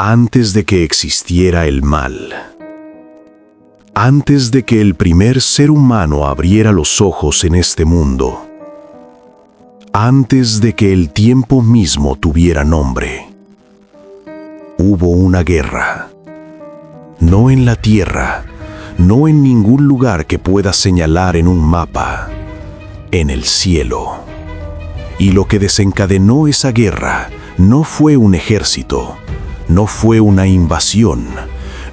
Antes de que existiera el mal, antes de que el primer ser humano abriera los ojos en este mundo, antes de que el tiempo mismo tuviera nombre, hubo una guerra. No en la tierra, no en ningún lugar que pueda señalar en un mapa, en el cielo. Y lo que desencadenó esa guerra no fue un ejército, no fue una invasión,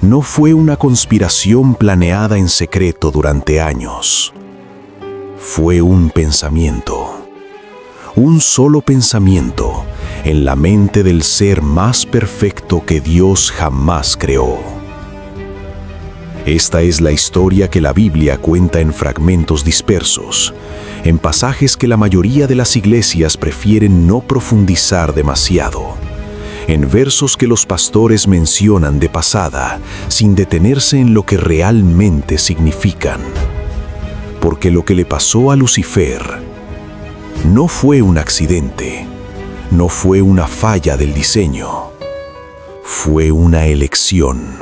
no fue una conspiración planeada en secreto durante años. Fue un pensamiento, un solo pensamiento en la mente del ser más perfecto que Dios jamás creó. Esta es la historia que la Biblia cuenta en fragmentos dispersos, en pasajes que la mayoría de las iglesias prefieren no profundizar demasiado, en versos que los pastores mencionan de pasada, sin detenerse en lo que realmente significan. Porque lo que le pasó a Lucifer no fue un accidente, no fue una falla del diseño, fue una elección.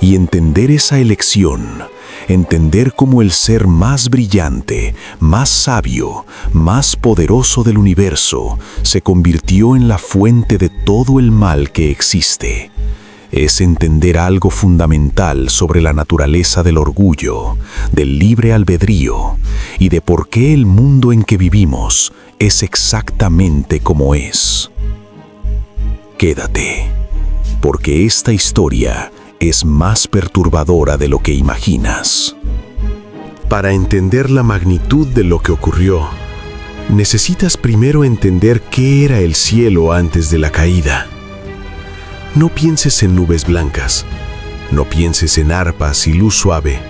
Y entender esa elección, entender cómo el ser más brillante, más sabio, más poderoso del universo se convirtió en la fuente de todo el mal que existe, es entender algo fundamental sobre la naturaleza del orgullo, del libre albedrío y de por qué el mundo en que vivimos es exactamente como es. Quédate, porque esta historia es más perturbadora de lo que imaginas. Para entender la magnitud de lo que ocurrió, necesitas primero entender qué era el cielo antes de la caída. No pienses en nubes blancas, no pienses en arpas y luz suave.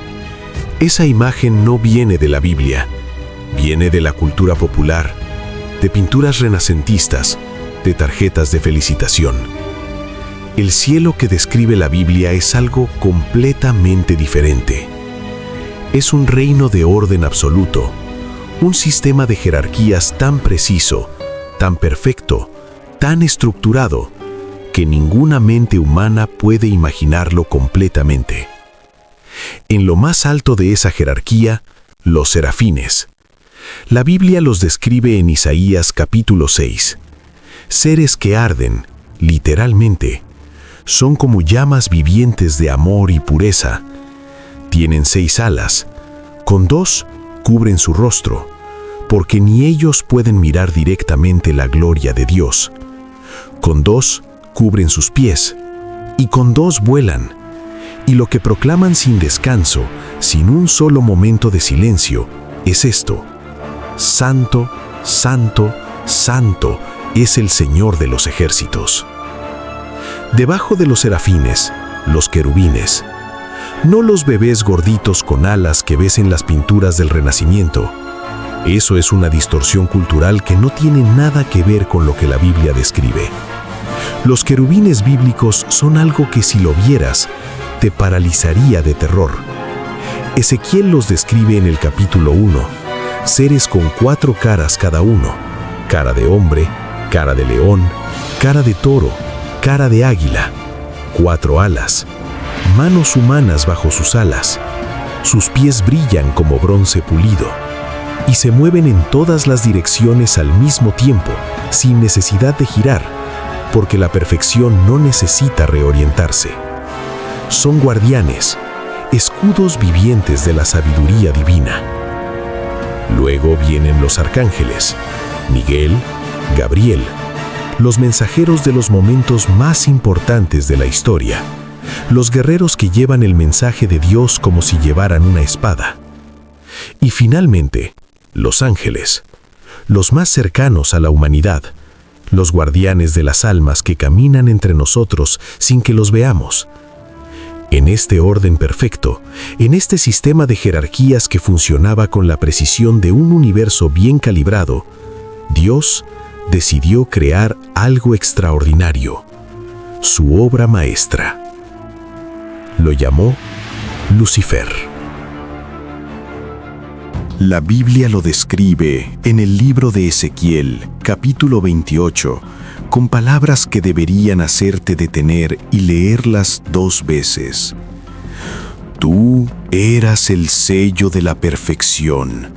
Esa imagen no viene de la Biblia, viene de la cultura popular, de pinturas renacentistas, de tarjetas de felicitación. El cielo que describe la Biblia es algo completamente diferente. Es un reino de orden absoluto, un sistema de jerarquías tan preciso, tan perfecto, tan estructurado, que ninguna mente humana puede imaginarlo completamente. En lo más alto de esa jerarquía, los serafines. La Biblia los describe en Isaías capítulo 6. Seres que arden, literalmente, son como llamas vivientes de amor y pureza. Tienen 6 alas, con 2 cubren su rostro, porque ni ellos pueden mirar directamente la gloria de Dios. Con 2 cubren sus pies, y con 2 vuelan. Y lo que proclaman sin descanso, sin un solo momento de silencio, es esto: Santo, Santo, Santo es el Señor de los ejércitos. Debajo de los serafines, los querubines. No los bebés gorditos con alas que ves en las pinturas del Renacimiento. Eso es una distorsión cultural que no tiene nada que ver con lo que la Biblia describe. Los querubines bíblicos son algo que si lo vieras, te paralizaría de terror. Ezequiel los describe en el capítulo 1, seres con 4 caras cada uno: cara de hombre, cara de león, cara de toro, cara de águila, 4 alas, manos humanas bajo sus alas. Sus pies brillan como bronce pulido y se mueven en todas las direcciones al mismo tiempo, sin necesidad de girar, porque la perfección no necesita reorientarse. Son guardianes, escudos vivientes de la sabiduría divina. Luego vienen los arcángeles, Miguel, Gabriel, los mensajeros de los momentos más importantes de la historia, los guerreros que llevan el mensaje de Dios como si llevaran una espada. Y finalmente, los ángeles, los más cercanos a la humanidad, los guardianes de las almas que caminan entre nosotros sin que los veamos. En este orden perfecto, en este sistema de jerarquías que funcionaba con la precisión de un universo bien calibrado, Dios decidió crear algo extraordinario, su obra maestra. Lo llamó Lucifer. La Biblia lo describe en el libro de Ezequiel, capítulo 28, con palabras que deberían hacerte detener y leerlas 2 veces. Tú eras el sello de la perfección,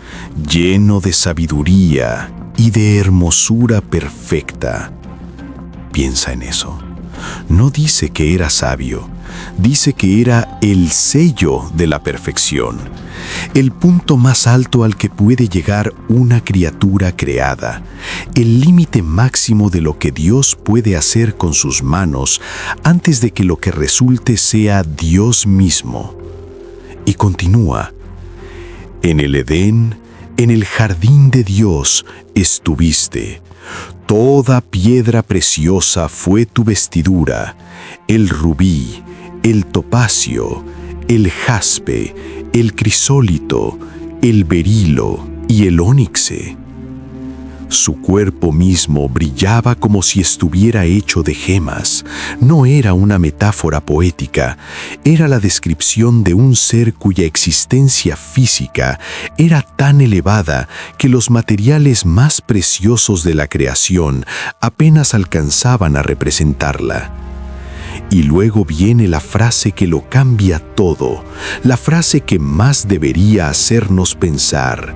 lleno de sabiduría y de hermosura perfecta. Piensa en eso. No dice que era sabio, dice que era el sello de la perfección, el punto más alto al que puede llegar una criatura creada, el límite máximo de lo que Dios puede hacer con sus manos antes de que lo que resulte sea Dios mismo. Y continúa: en el Edén, en el jardín de Dios, estuviste. Toda piedra preciosa fue tu vestidura, el rubí, el topacio, el jaspe, el crisólito, el berilo y el ónice. Su cuerpo mismo brillaba como si estuviera hecho de gemas. No era una metáfora poética, era la descripción de un ser cuya existencia física era tan elevada que los materiales más preciosos de la creación apenas alcanzaban a representarla. Y luego viene la frase que lo cambia todo, la frase que más debería hacernos pensar: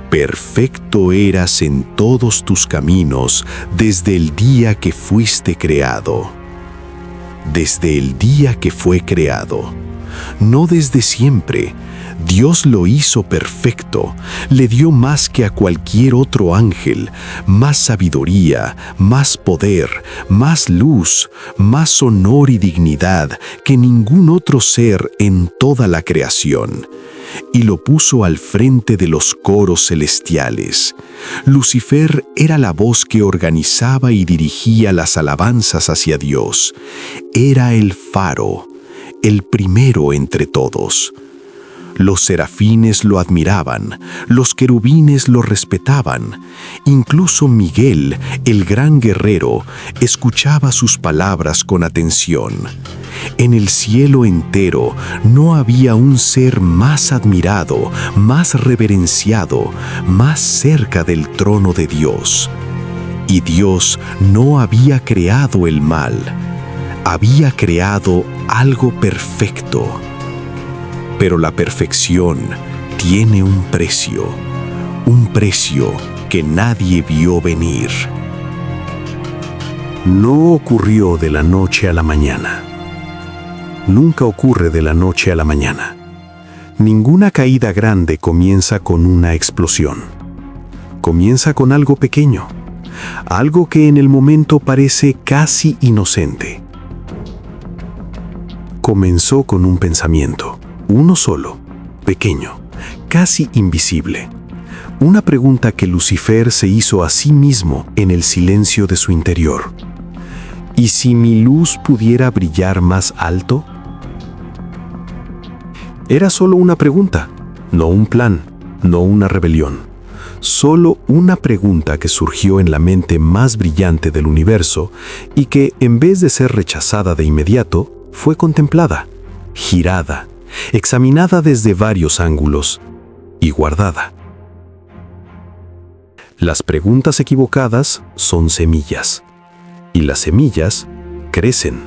perfecto eras en todos tus caminos desde el día que fuiste creado. Desde el día que fue creado, no desde siempre. Dios lo hizo perfecto, le dio más que a cualquier otro ángel, más sabiduría, más poder, más luz, más honor y dignidad que ningún otro ser en toda la creación. Y lo puso al frente de los coros celestiales. Lucifer era la voz que organizaba y dirigía las alabanzas hacia Dios. Era el faro, el primero entre todos. Los serafines lo admiraban, los querubines lo respetaban. Incluso Miguel, el gran guerrero, escuchaba sus palabras con atención. En el cielo entero no había un ser más admirado, más reverenciado, más cerca del trono de Dios. Y Dios no había creado el mal, había creado algo perfecto. Pero la perfección tiene un precio que nadie vio venir. No ocurrió de la noche a la mañana. Nunca ocurre de la noche a la mañana. Ninguna caída grande comienza con una explosión. Comienza con algo pequeño, algo que en el momento parece casi inocente. Comenzó con un pensamiento. Uno solo, pequeño, casi invisible. Una pregunta que Lucifer se hizo a sí mismo en el silencio de su interior. ¿Y si mi luz pudiera brillar más alto? Era solo una pregunta, no un plan, no una rebelión. Solo una pregunta que surgió en la mente más brillante del universo y que, en vez de ser rechazada de inmediato, fue contemplada, girada, examinada desde varios ángulos y guardada. Las preguntas equivocadas son semillas, y las semillas crecen.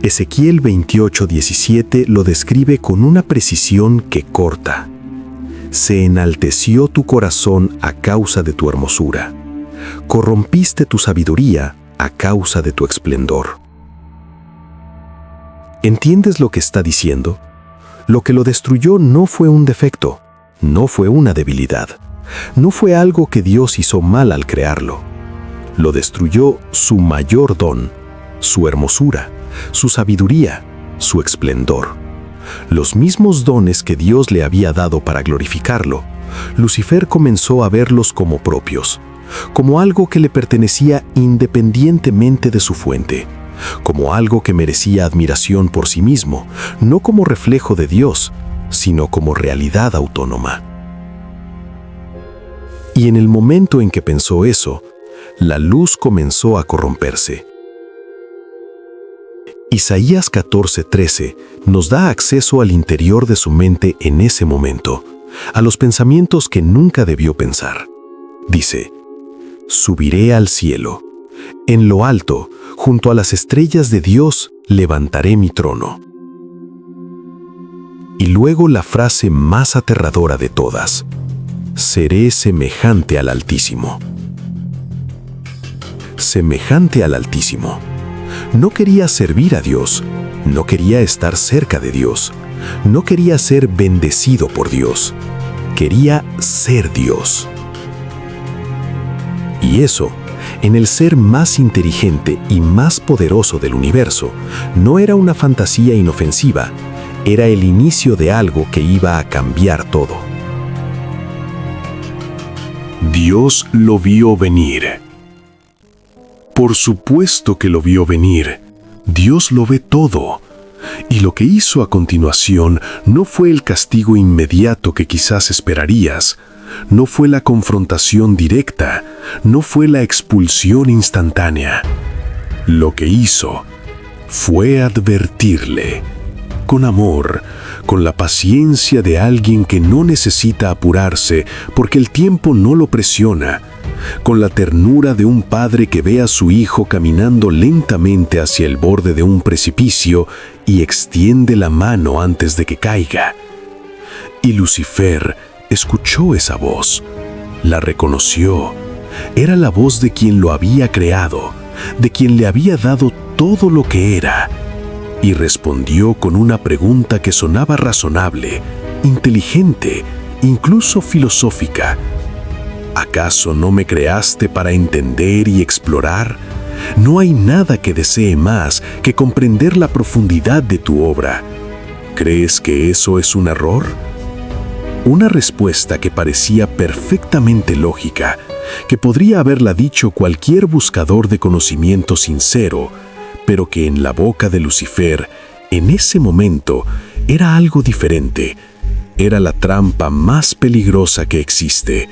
Ezequiel 28:17 lo describe con una precisión que corta. Se enalteció tu corazón a causa de tu hermosura. Corrompiste tu sabiduría a causa de tu esplendor. ¿Entiendes lo que está diciendo? Lo que lo destruyó no fue un defecto, no fue una debilidad, no fue algo que Dios hizo mal al crearlo. Lo destruyó su mayor don, su hermosura, su sabiduría, su esplendor. Los mismos dones que Dios le había dado para glorificarlo, Lucifer comenzó a verlos como propios, como algo que le pertenecía independientemente de su fuente, como algo que merecía admiración por sí mismo, no como reflejo de Dios, sino como realidad autónoma. Y en el momento en que pensó eso, la luz comenzó a corromperse. Isaías 14:13 nos da acceso al interior de su mente en ese momento, a los pensamientos que nunca debió pensar. Dice: subiré al cielo. En lo alto, junto a las estrellas de Dios, levantaré mi trono. Y luego la frase más aterradora de todas: seré semejante al Altísimo. Semejante al Altísimo. No quería servir a Dios, no quería estar cerca de Dios, no quería ser bendecido por Dios, quería ser Dios. Y eso, en el ser más inteligente y más poderoso del universo, no era una fantasía inofensiva, era el inicio de algo que iba a cambiar todo. Dios lo vio venir. Por supuesto que lo vio venir. Dios lo ve todo. Y lo que hizo a continuación no fue el castigo inmediato que quizás esperarías, no fue la confrontación directa, no fue la expulsión instantánea. Lo que hizo fue advertirle, con amor, con la paciencia de alguien que no necesita apurarse porque el tiempo no lo presiona, con la ternura de un padre que ve a su hijo caminando lentamente hacia el borde de un precipicio y extiende la mano antes de que caiga. Y Lucifer escuchó esa voz, la reconoció. Era la voz de quien lo había creado, de quien le había dado todo lo que era, y respondió con una pregunta que sonaba razonable, inteligente, incluso filosófica. ¿Acaso no me creaste para entender y explorar? No hay nada que desee más que comprender la profundidad de tu obra. ¿Crees que eso es un error? Una respuesta que parecía perfectamente lógica, que podría haberla dicho cualquier buscador de conocimiento sincero, pero que en la boca de Lucifer, en ese momento, era algo diferente. Era la trampa más peligrosa que existe.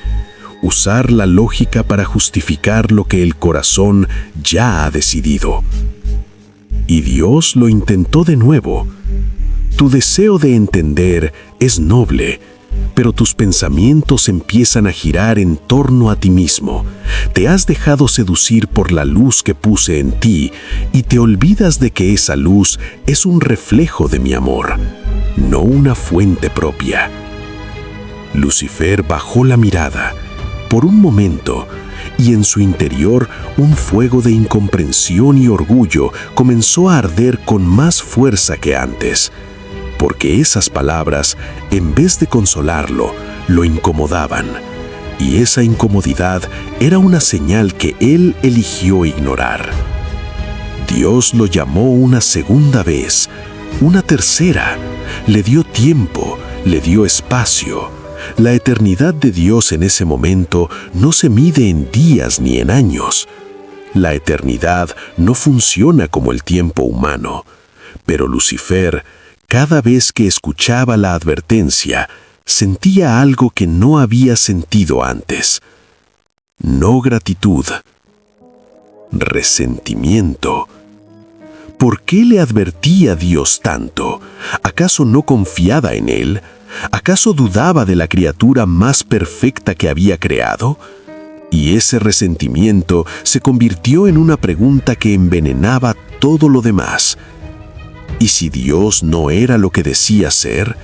Usar la lógica para justificar lo que el corazón ya ha decidido. Y Dios lo intentó de nuevo. Tu deseo de entender es noble, pero tus pensamientos empiezan a girar en torno a ti mismo. Te has dejado seducir por la luz que puse en ti y te olvidas de que esa luz es un reflejo de mi amor, no una fuente propia. Lucifer bajó la mirada por un momento y en su interior un fuego de incomprensión y orgullo comenzó a arder con más fuerza que antes, porque esas palabras, en vez de consolarlo, lo incomodaban, y esa incomodidad era una señal que él eligió ignorar. Dios lo llamó una segunda vez, una tercera, le dio tiempo, le dio espacio. La eternidad de Dios en ese momento no se mide en días ni en años. La eternidad no funciona como el tiempo humano, pero Lucifer, cada vez que escuchaba la advertencia, sentía algo que no había sentido antes. No gratitud, resentimiento. ¿Por qué le advertía Dios tanto? ¿Acaso no confiaba en él? ¿Acaso dudaba de la criatura más perfecta que había creado? Y ese resentimiento se convirtió en una pregunta que envenenaba todo lo demás. ¿Y si Dios no era lo que decía ser?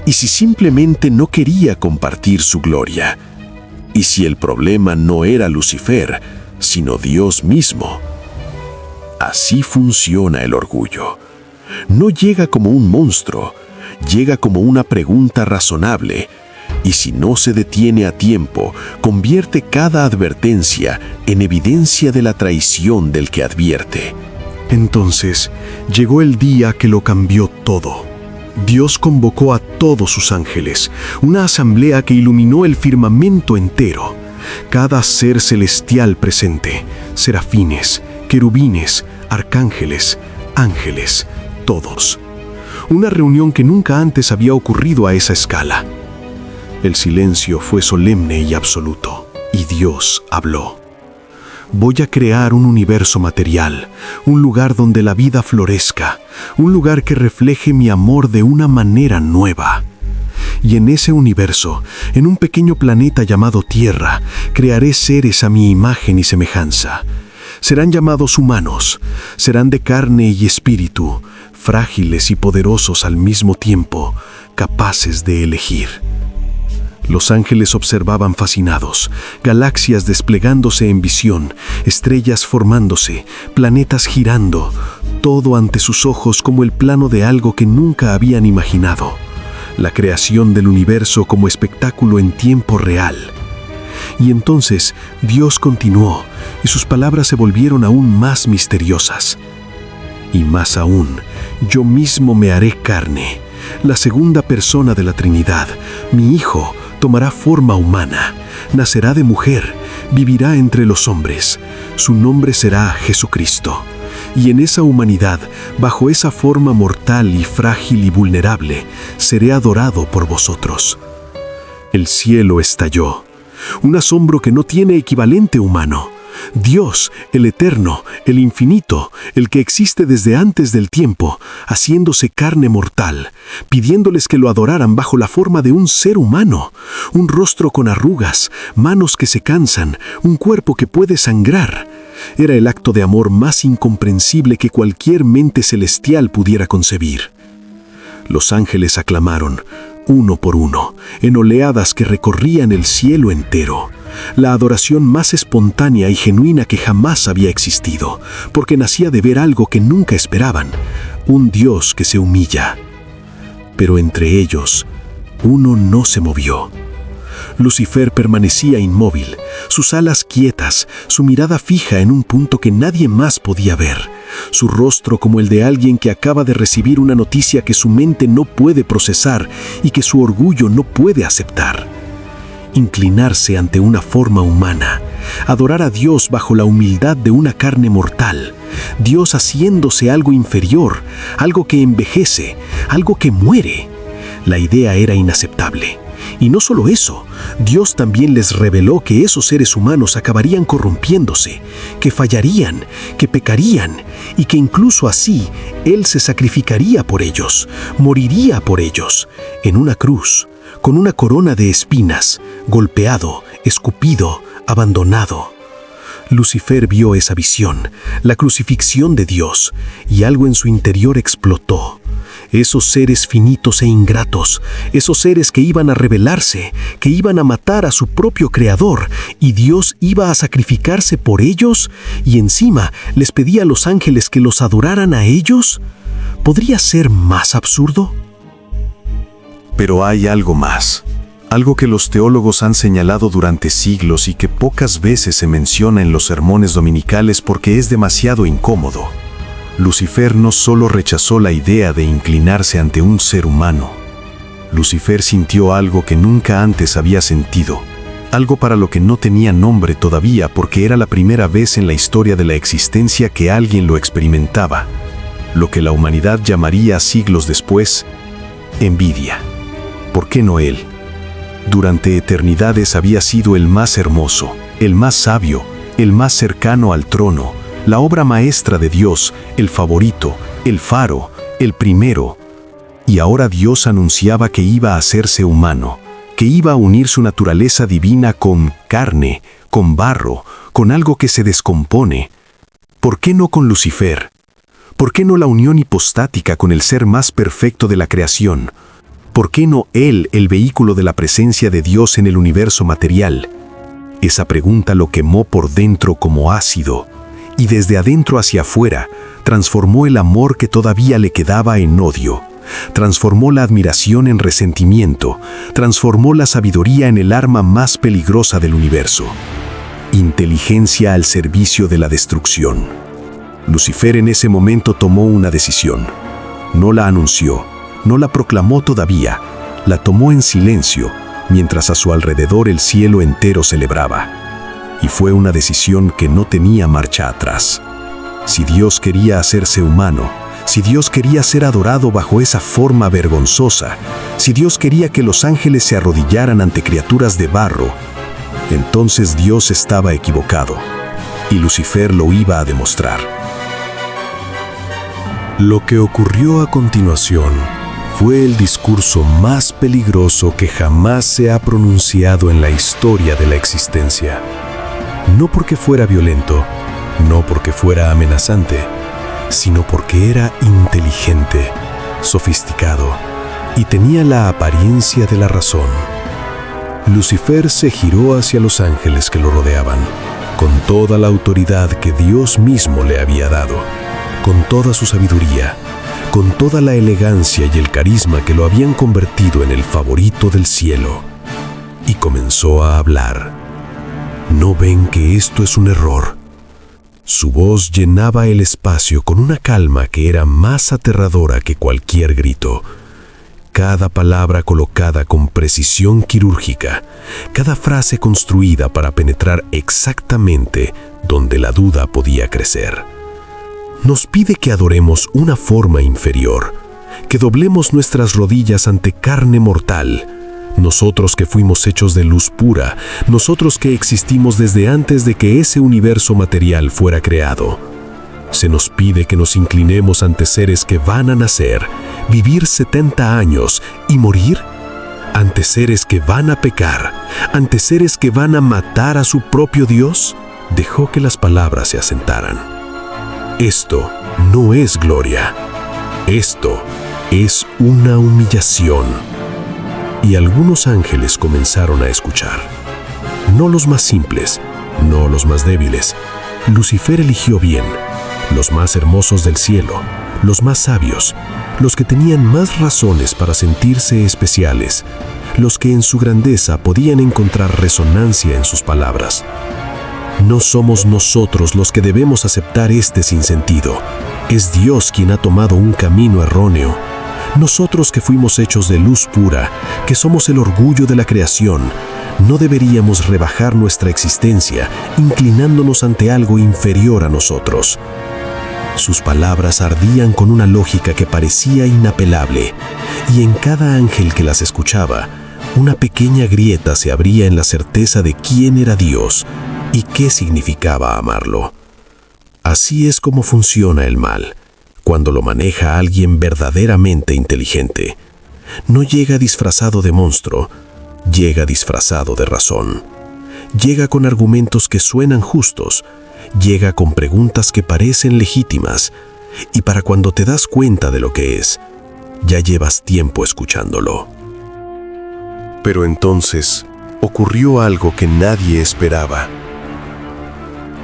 ¿Y si simplemente no quería compartir su gloria? ¿Y si el problema no era Lucifer, sino Dios mismo? Así funciona el orgullo. No llega como un monstruo, llega como una pregunta razonable, y si no se detiene a tiempo, convierte cada advertencia en evidencia de la traición del que advierte. Entonces llegó el día que lo cambió todo. Dios convocó a todos sus ángeles, una asamblea que iluminó el firmamento entero. Cada ser celestial presente, serafines, querubines, arcángeles, ángeles, todos. Una reunión que nunca antes había ocurrido a esa escala. El silencio fue solemne y absoluto, y Dios habló. Voy a crear un universo material, un lugar donde la vida florezca, un lugar que refleje mi amor de una manera nueva. Y en ese universo, en un pequeño planeta llamado Tierra, crearé seres a mi imagen y semejanza. Serán llamados humanos, serán de carne y espíritu, frágiles y poderosos al mismo tiempo, capaces de elegir. Los ángeles observaban fascinados, galaxias desplegándose en visión, estrellas formándose, planetas girando, todo ante sus ojos como el plano de algo que nunca habían imaginado. La creación del universo como espectáculo en tiempo real. Y entonces Dios continuó, y sus palabras se volvieron aún más misteriosas. Y más aún, yo mismo me haré carne. La segunda persona de la Trinidad, mi Hijo, tomará forma humana, nacerá de mujer, vivirá entre los hombres. Su nombre será Jesucristo. Y en esa humanidad, bajo esa forma mortal y frágil y vulnerable, seré adorado por vosotros. El cielo estalló. Un asombro que no tiene equivalente humano. Dios, el eterno, el infinito, el que existe desde antes del tiempo, haciéndose carne mortal, pidiéndoles que lo adoraran bajo la forma de un ser humano, un rostro con arrugas, manos que se cansan, un cuerpo que puede sangrar. Era el acto de amor más incomprensible que cualquier mente celestial pudiera concebir. Los ángeles aclamaron, uno por uno, en oleadas que recorrían el cielo entero. La adoración más espontánea y genuina que jamás había existido, porque nacía de ver algo que nunca esperaban, un Dios que se humilla. Pero entre ellos, uno no se movió. Lucifer permanecía inmóvil, sus alas quietas, su mirada fija en un punto que nadie más podía ver, su rostro como el de alguien que acaba de recibir una noticia que su mente no puede procesar y que su orgullo no puede aceptar. Inclinarse ante una forma humana, adorar a Dios bajo la humildad de una carne mortal, Dios haciéndose algo inferior, algo que envejece, algo que muere. La idea era inaceptable. Y no solo eso, Dios también les reveló que esos seres humanos acabarían corrompiéndose, que fallarían, que pecarían, y que incluso así Él se sacrificaría por ellos, moriría por ellos, en una cruz, con una corona de espinas, golpeado, escupido, abandonado. Lucifer vio esa visión, la crucifixión de Dios, y algo en su interior explotó. Esos seres finitos e ingratos, esos seres que iban a rebelarse, que iban a matar a su propio Creador, y Dios iba a sacrificarse por ellos, y encima les pedía a los ángeles que los adoraran a ellos. ¿Podría ser más absurdo? Pero hay algo más, algo que los teólogos han señalado durante siglos y que pocas veces se menciona en los sermones dominicales porque es demasiado incómodo. Lucifer no solo rechazó la idea de inclinarse ante un ser humano. Lucifer sintió algo que nunca antes había sentido, algo para lo que no tenía nombre todavía porque era la primera vez en la historia de la existencia que alguien lo experimentaba, lo que la humanidad llamaría siglos después, envidia. ¿Por qué no él? Durante eternidades había sido el más hermoso, el más sabio, el más cercano al trono, la obra maestra de Dios, el favorito, el faro, el primero. Y ahora Dios anunciaba que iba a hacerse humano, que iba a unir su naturaleza divina con carne, con barro, con algo que se descompone. ¿Por qué no con Lucifer? ¿Por qué no la unión hipostática con el ser más perfecto de la creación? ¿Por qué no él, el vehículo de la presencia de Dios en el universo material? Esa pregunta lo quemó por dentro como ácido, y desde adentro hacia afuera transformó el amor que todavía le quedaba en odio, transformó la admiración en resentimiento, transformó la sabiduría en el arma más peligrosa del universo. Inteligencia al servicio de la destrucción. Lucifer en ese momento tomó una decisión. No la anunció, no la proclamó todavía, la tomó en silencio, mientras a su alrededor el cielo entero celebraba. Y fue una decisión que no tenía marcha atrás. Si Dios quería hacerse humano, si Dios quería ser adorado bajo esa forma vergonzosa, si Dios quería que los ángeles se arrodillaran ante criaturas de barro, entonces Dios estaba equivocado, y Lucifer lo iba a demostrar. Lo que ocurrió a continuación fue el discurso más peligroso que jamás se ha pronunciado en la historia de la existencia. No porque fuera violento, no porque fuera amenazante, sino porque era inteligente, sofisticado y tenía la apariencia de la razón. Lucifer se giró hacia los ángeles que lo rodeaban, con toda la autoridad que Dios mismo le había dado, con toda su sabiduría, con toda la elegancia y el carisma que lo habían convertido en el favorito del cielo, y comenzó a hablar. ¿No ven que esto es un error? Su voz llenaba el espacio con una calma que era más aterradora que cualquier grito. Cada palabra colocada con precisión quirúrgica, cada frase construida para penetrar exactamente donde la duda podía crecer. Nos pide que adoremos una forma inferior, que doblemos nuestras rodillas ante carne mortal. Nosotros que fuimos hechos de luz pura, nosotros que existimos desde antes de que ese universo material fuera creado. Se nos pide que nos inclinemos ante seres que van a nacer, vivir 70 años y morir, ante seres que van a pecar, ante seres que van a matar a su propio Dios. Dejó que las palabras se asentaran. Esto no es gloria. Esto es una humillación. Y algunos ángeles comenzaron a escuchar. No los más simples, no los más débiles. Lucifer eligió bien, los más hermosos del cielo, los más sabios, los que tenían más razones para sentirse especiales, los que en su grandeza podían encontrar resonancia en sus palabras. No somos nosotros los que debemos aceptar este sinsentido. Es Dios quien ha tomado un camino erróneo. Nosotros que fuimos hechos de luz pura, que somos el orgullo de la creación, no deberíamos rebajar nuestra existencia inclinándonos ante algo inferior a nosotros. Sus palabras ardían con una lógica que parecía inapelable, y en cada ángel que las escuchaba, una pequeña grieta se abría en la certeza de quién era Dios y qué significaba amarlo. Así es como funciona el mal, cuando lo maneja alguien verdaderamente inteligente. No llega disfrazado de monstruo, llega disfrazado de razón. Llega con argumentos que suenan justos, llega con preguntas que parecen legítimas, y para cuando te das cuenta de lo que es, ya llevas tiempo escuchándolo. Pero entonces ocurrió algo que nadie esperaba.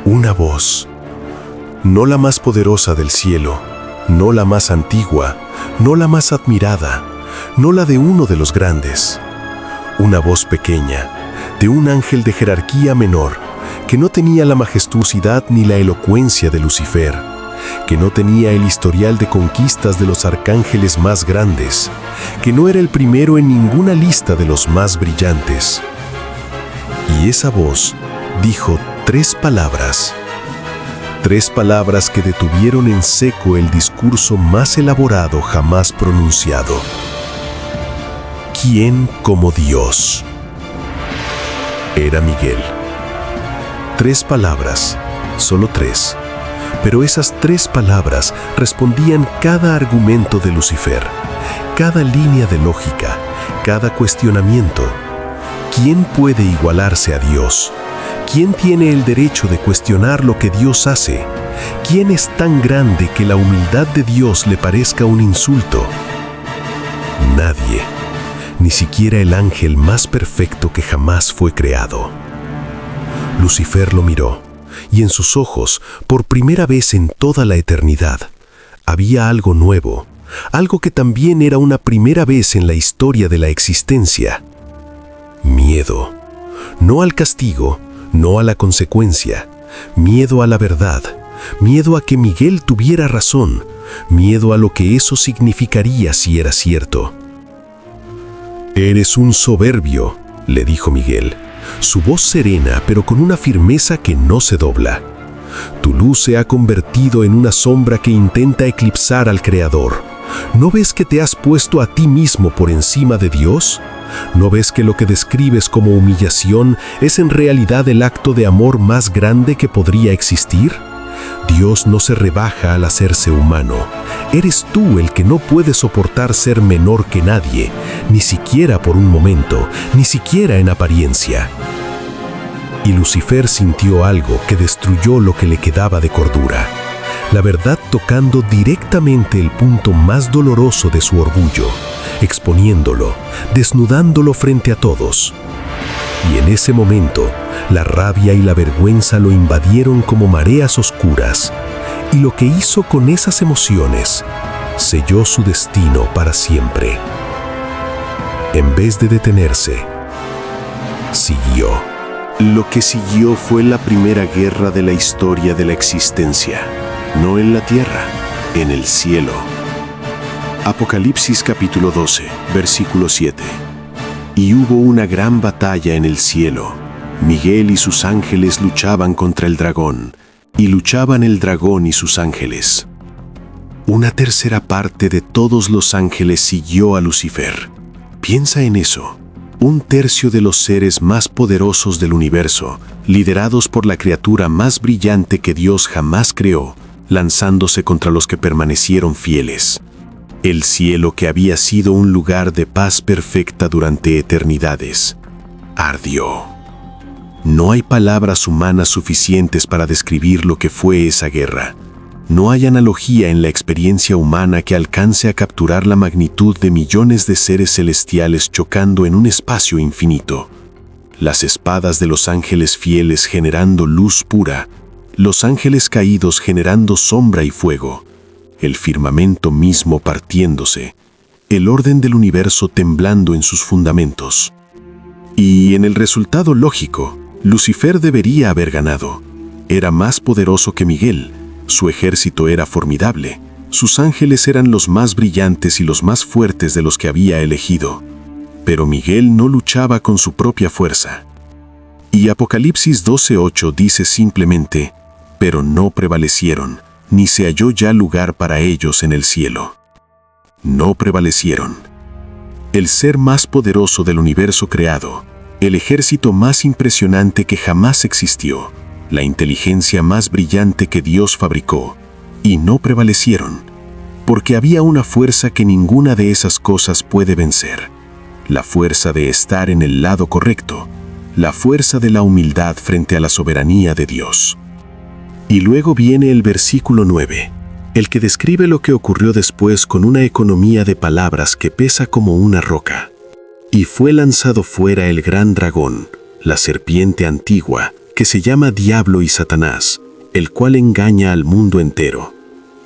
Una voz, no la más poderosa del cielo, no la más antigua, no la más admirada, no la de uno de los grandes. Una voz pequeña, de un ángel de jerarquía menor, que no tenía la majestuosidad ni la elocuencia de Lucifer, que no tenía el historial de conquistas de los arcángeles más grandes, que no era el primero en ninguna lista de los más brillantes. Y esa voz dijo 3 palabras. 3 palabras que detuvieron en seco el discurso más elaborado jamás pronunciado. ¿Quién como Dios? Era Miguel. 3 palabras, solo 3. Pero esas 3 palabras respondían cada argumento de Lucifer, cada línea de lógica, cada cuestionamiento. ¿Quién puede igualarse a Dios? ¿Quién tiene el derecho de cuestionar lo que Dios hace? ¿Quién es tan grande que la humildad de Dios le parezca un insulto? Nadie, ni siquiera el ángel más perfecto que jamás fue creado. Lucifer lo miró, y en sus ojos, por primera vez en toda la eternidad, había algo nuevo, algo que también era una primera vez en la historia de la existencia. Miedo, no al castigo, no a la consecuencia, miedo a la verdad, miedo a que Miguel tuviera razón, miedo a lo que eso significaría si era cierto. «Eres un soberbio», le dijo Miguel, su voz serena pero con una firmeza que no se dobla. «Tu luz se ha convertido en una sombra que intenta eclipsar al Creador. ¿No ves que te has puesto a ti mismo por encima de Dios? ¿No ves que lo que describes como humillación es en realidad el acto de amor más grande que podría existir? Dios no se rebaja al hacerse humano. Eres tú el que no puede soportar ser menor que nadie, ni siquiera por un momento, ni siquiera en apariencia. Y Lucifer sintió algo que destruyó lo que le quedaba de cordura. La verdad tocando directamente el punto más doloroso de su orgullo, exponiéndolo, desnudándolo frente a todos. Y en ese momento, la rabia y la vergüenza lo invadieron como mareas oscuras, y lo que hizo con esas emociones, selló su destino para siempre. En vez de detenerse, siguió. Lo que siguió fue la primera guerra de la historia de la existencia, no en la tierra, en el cielo. Apocalipsis capítulo 12, versículo 7. Y hubo una gran batalla en el cielo. Miguel y sus ángeles luchaban contra el dragón, y luchaban el dragón y sus ángeles. Una tercera parte de todos los ángeles siguió a Lucifer. Piensa en eso. Un tercio de los seres más poderosos del universo, liderados por la criatura más brillante que Dios jamás creó, lanzándose contra los que permanecieron fieles. El cielo, que había sido un lugar de paz perfecta durante eternidades, ardió. No hay palabras humanas suficientes para describir lo que fue esa guerra. No hay analogía en la experiencia humana que alcance a capturar la magnitud de millones de seres celestiales chocando en un espacio infinito. Las espadas de los ángeles fieles generando luz pura, los ángeles caídos generando sombra y fuego, el firmamento mismo partiéndose, el orden del universo temblando en sus fundamentos. Y en el resultado lógico, Lucifer debería haber ganado. Era más poderoso que Miguel. Su ejército era formidable, sus ángeles eran los más brillantes y los más fuertes de los que había elegido. Pero Miguel no luchaba con su propia fuerza. Y Apocalipsis 12:8 dice simplemente, pero no prevalecieron, ni se halló ya lugar para ellos en el cielo. No prevalecieron. El ser más poderoso del universo creado, el ejército más impresionante que jamás existió, la inteligencia más brillante que Dios fabricó, y no prevalecieron, porque había una fuerza que ninguna de esas cosas puede vencer, la fuerza de estar en el lado correcto, la fuerza de la humildad frente a la soberanía de Dios. Y luego viene el versículo 9, el que describe lo que ocurrió después con una economía de palabras que pesa como una roca. Y fue lanzado fuera el gran dragón, la serpiente antigua, que se llama Diablo y Satanás, el cual engaña al mundo entero.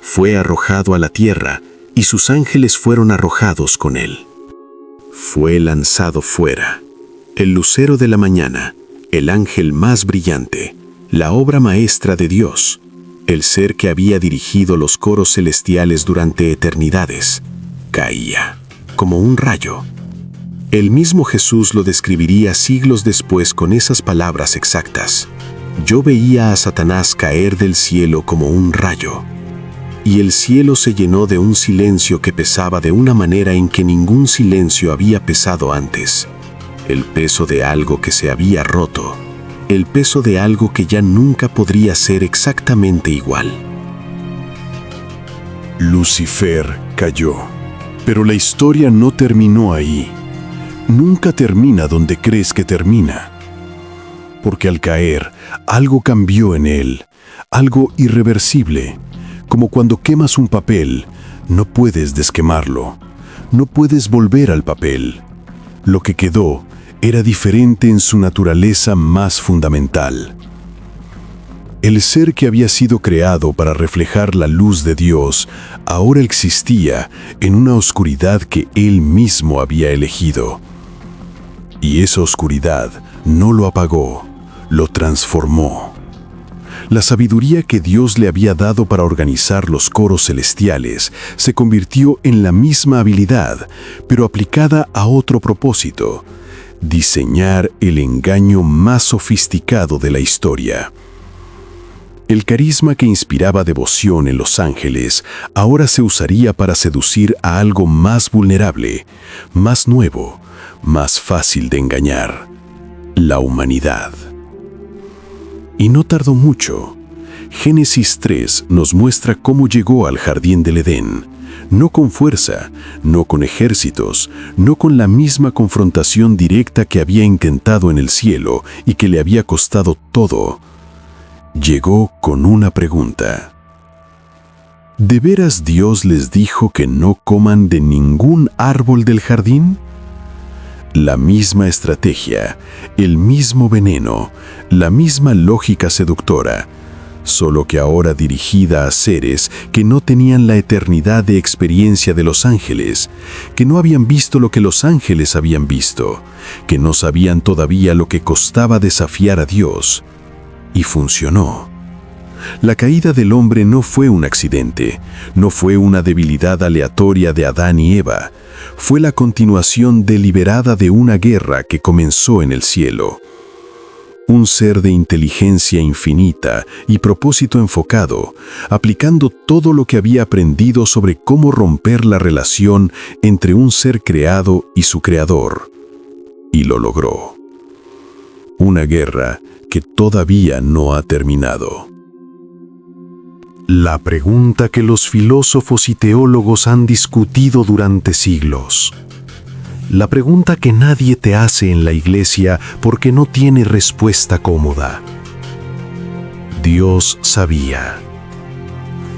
Fue arrojado a la tierra, y sus ángeles fueron arrojados con él. Fue lanzado fuera. El lucero de la mañana, el ángel más brillante, la obra maestra de Dios, el ser que había dirigido los coros celestiales durante eternidades, caía como un rayo. El mismo Jesús lo describiría siglos después con esas palabras exactas. Yo veía a Satanás caer del cielo como un rayo. Y el cielo se llenó de un silencio que pesaba de una manera en que ningún silencio había pesado antes. El peso de algo que se había roto. El peso de algo que ya nunca podría ser exactamente igual. Lucifer cayó. Pero la historia no terminó ahí. Nunca termina donde crees que termina. Porque al caer, algo cambió en él, algo irreversible. Como cuando quemas un papel, no puedes desquemarlo, no puedes volver al papel. Lo que quedó era diferente en su naturaleza más fundamental. El ser que había sido creado para reflejar la luz de Dios, ahora existía en una oscuridad que él mismo había elegido. Y esa oscuridad no lo apagó, lo transformó. La sabiduría que Dios le había dado para organizar los coros celestiales se convirtió en la misma habilidad, pero aplicada a otro propósito: diseñar el engaño más sofisticado de la historia. El carisma que inspiraba devoción en los ángeles ahora se usaría para seducir a algo más vulnerable, más nuevo, más fácil de engañar: la humanidad. Y no tardó mucho. Génesis 3 nos muestra cómo llegó al jardín del Edén. No con fuerza, no con ejércitos, no con la misma confrontación directa que había intentado en el cielo y que le había costado todo. Llegó con una pregunta. ¿De veras Dios les dijo que no coman de ningún árbol del jardín? La misma estrategia, el mismo veneno, la misma lógica seductora, solo que ahora dirigida a seres que no tenían la eternidad de experiencia de los ángeles, que no habían visto lo que los ángeles habían visto, que no sabían todavía lo que costaba desafiar a Dios. Y funcionó. La caída del hombre no fue un accidente, no fue una debilidad aleatoria de Adán y Eva, fue la continuación deliberada de una guerra que comenzó en el cielo. Un ser de inteligencia infinita y propósito enfocado, aplicando todo lo que había aprendido sobre cómo romper la relación entre un ser creado y su creador. Y lo logró. Una guerra que todavía no ha terminado. La pregunta que los filósofos y teólogos han discutido durante siglos. La pregunta que nadie te hace en la iglesia porque no tiene respuesta cómoda. Dios sabía.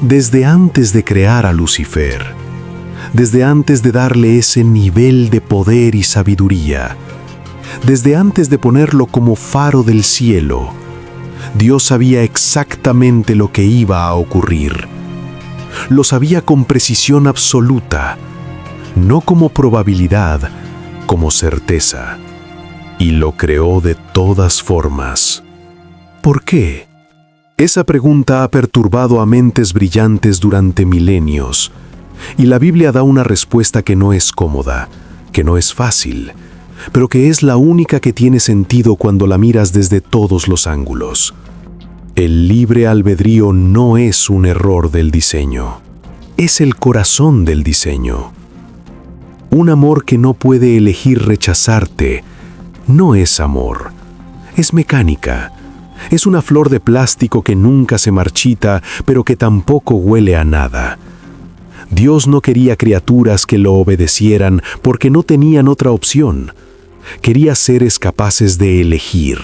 Desde antes de crear a Lucifer, desde antes de darle ese nivel de poder y sabiduría, desde antes de ponerlo como faro del cielo, Dios sabía exactamente lo que iba a ocurrir. Lo sabía con precisión absoluta, no como probabilidad, como certeza. Y lo creó de todas formas. ¿Por qué? Esa pregunta ha perturbado a mentes brillantes durante milenios, y la Biblia da una respuesta que no es cómoda, que no es fácil, pero que es la única que tiene sentido cuando la miras desde todos los ángulos. El libre albedrío no es un error del diseño, es el corazón del diseño. Un amor que no puede elegir rechazarte no es amor, es mecánica. Es una flor de plástico que nunca se marchita, pero que tampoco huele a nada. Dios no quería criaturas que lo obedecieran porque no tenían otra opción. Quería seres capaces de elegir.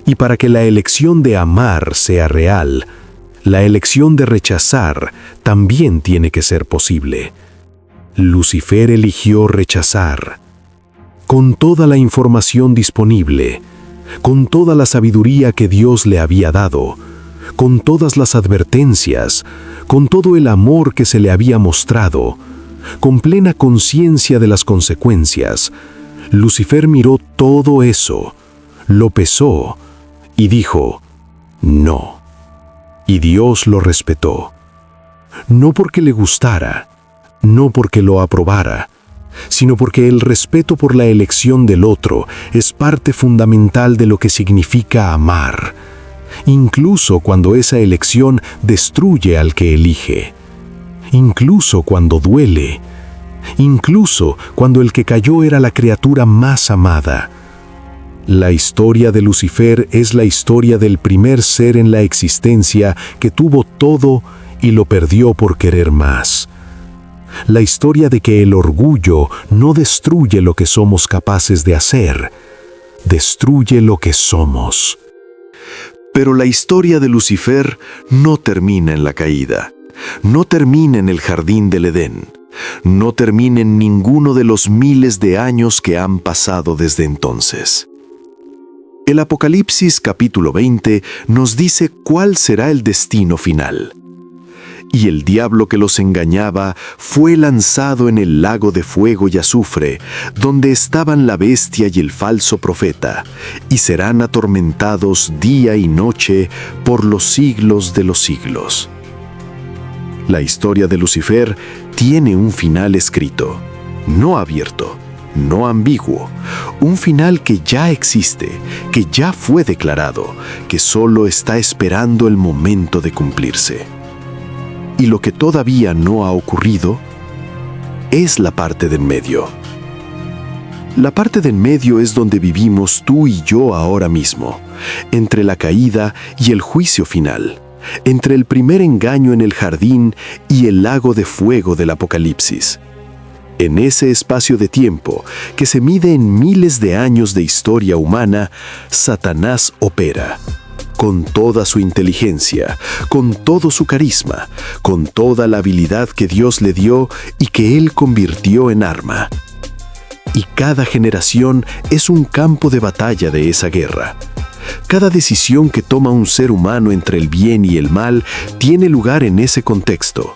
Y para que la elección de amar sea real, la elección de rechazar también tiene que ser posible. Lucifer eligió rechazar. Con toda la información disponible, con toda la sabiduría que Dios le había dado, con todas las advertencias, con todo el amor que se le había mostrado, con plena conciencia de las consecuencias, Lucifer miró todo eso, lo pesó y dijo, no. Y Dios lo respetó. No porque le gustara, no porque lo aprobara, sino porque el respeto por la elección del otro es parte fundamental de lo que significa amar, incluso cuando esa elección destruye al que elige, incluso cuando duele, incluso cuando el que cayó era la criatura más amada. La historia de Lucifer es la historia del primer ser en la existencia que tuvo todo y lo perdió por querer más. La historia de que el orgullo no destruye lo que somos capaces de hacer, destruye lo que somos. Pero la historia de Lucifer no termina en la caída, no termina en el jardín del Edén, no termina en ninguno de los miles de años que han pasado desde entonces. El Apocalipsis capítulo 20 nos dice cuál será el destino final. Y el diablo que los engañaba fue lanzado en el lago de fuego y azufre, donde estaban la bestia y el falso profeta, y serán atormentados día y noche por los siglos de los siglos. La historia de Lucifer tiene un final escrito, no abierto, no ambiguo, un final que ya existe, que ya fue declarado, que solo está esperando el momento de cumplirse. Y lo que todavía no ha ocurrido es la parte del medio. La parte del medio es donde vivimos tú y yo ahora mismo, entre la caída y el juicio final, entre el primer engaño en el jardín y el lago de fuego del Apocalipsis. En ese espacio de tiempo, que se mide en miles de años de historia humana, Satanás opera. Con toda su inteligencia, con todo su carisma, con toda la habilidad que Dios le dio y que Él convirtió en arma. Y cada generación es un campo de batalla de esa guerra. Cada decisión que toma un ser humano entre el bien y el mal tiene lugar en ese contexto.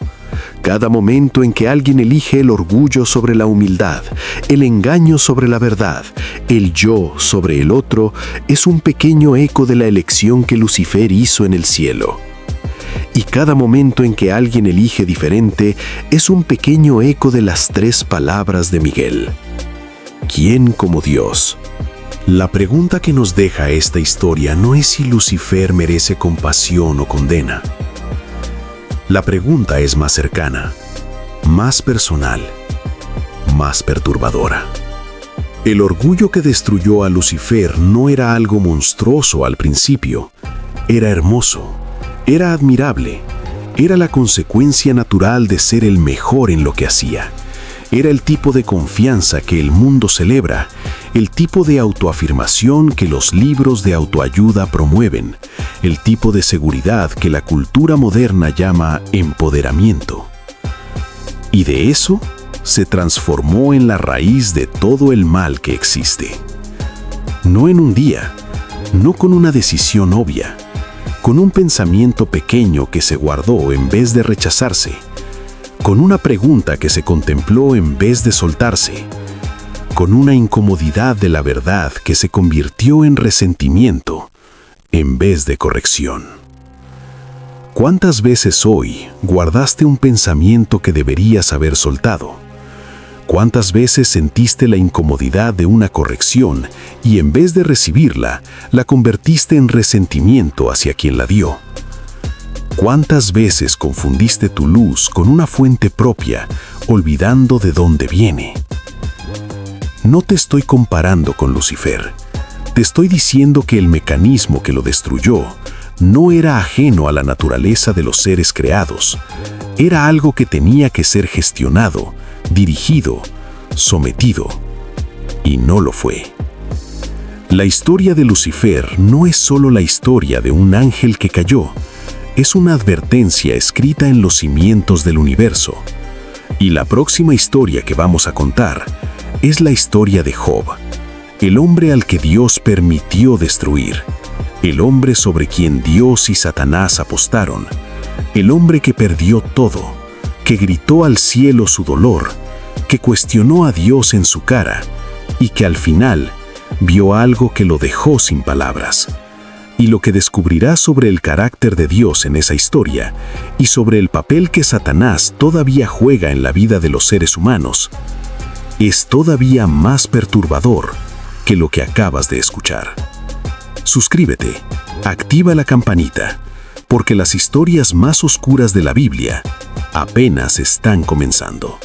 Cada momento en que alguien elige el orgullo sobre la humildad, el engaño sobre la verdad, el yo sobre el otro, es un pequeño eco de la elección que Lucifer hizo en el cielo. Y cada momento en que alguien elige diferente es un pequeño eco de las 3 palabras de Miguel. ¿Quién como Dios? La pregunta que nos deja esta historia no es si Lucifer merece compasión o condena. La pregunta es más cercana, más personal, más perturbadora. El orgullo que destruyó a Lucifer no era algo monstruoso al principio, era hermoso, era admirable, era la consecuencia natural de ser el mejor en lo que hacía. Era el tipo de confianza que el mundo celebra, el tipo de autoafirmación que los libros de autoayuda promueven, el tipo de seguridad que la cultura moderna llama empoderamiento. Y de eso se transformó en la raíz de todo el mal que existe. No en un día, no con una decisión obvia, con un pensamiento pequeño que se guardó en vez de rechazarse, con una pregunta que se contempló en vez de soltarse, con una incomodidad de la verdad que se convirtió en resentimiento en vez de corrección. ¿Cuántas veces hoy guardaste un pensamiento que deberías haber soltado? ¿Cuántas veces sentiste la incomodidad de una corrección y en vez de recibirla, la convertiste en resentimiento hacia quien la dio? ¿Cuántas veces confundiste tu luz con una fuente propia, olvidando de dónde viene? No te estoy comparando con Lucifer. Te estoy diciendo que el mecanismo que lo destruyó no era ajeno a la naturaleza de los seres creados. Era algo que tenía que ser gestionado, dirigido, sometido. Y no lo fue. La historia de Lucifer no es solo la historia de un ángel que cayó. Es una advertencia escrita en los cimientos del universo. Y la próxima historia que vamos a contar es la historia de Job, el hombre al que Dios permitió destruir, el hombre sobre quien Dios y Satanás apostaron, el hombre que perdió todo, que gritó al cielo su dolor, que cuestionó a Dios en su cara y que al final vio algo que lo dejó sin palabras. Y lo que descubrirás sobre el carácter de Dios en esa historia y sobre el papel que Satanás todavía juega en la vida de los seres humanos es todavía más perturbador que lo que acabas de escuchar. Suscríbete, activa la campanita, porque las historias más oscuras de la Biblia apenas están comenzando.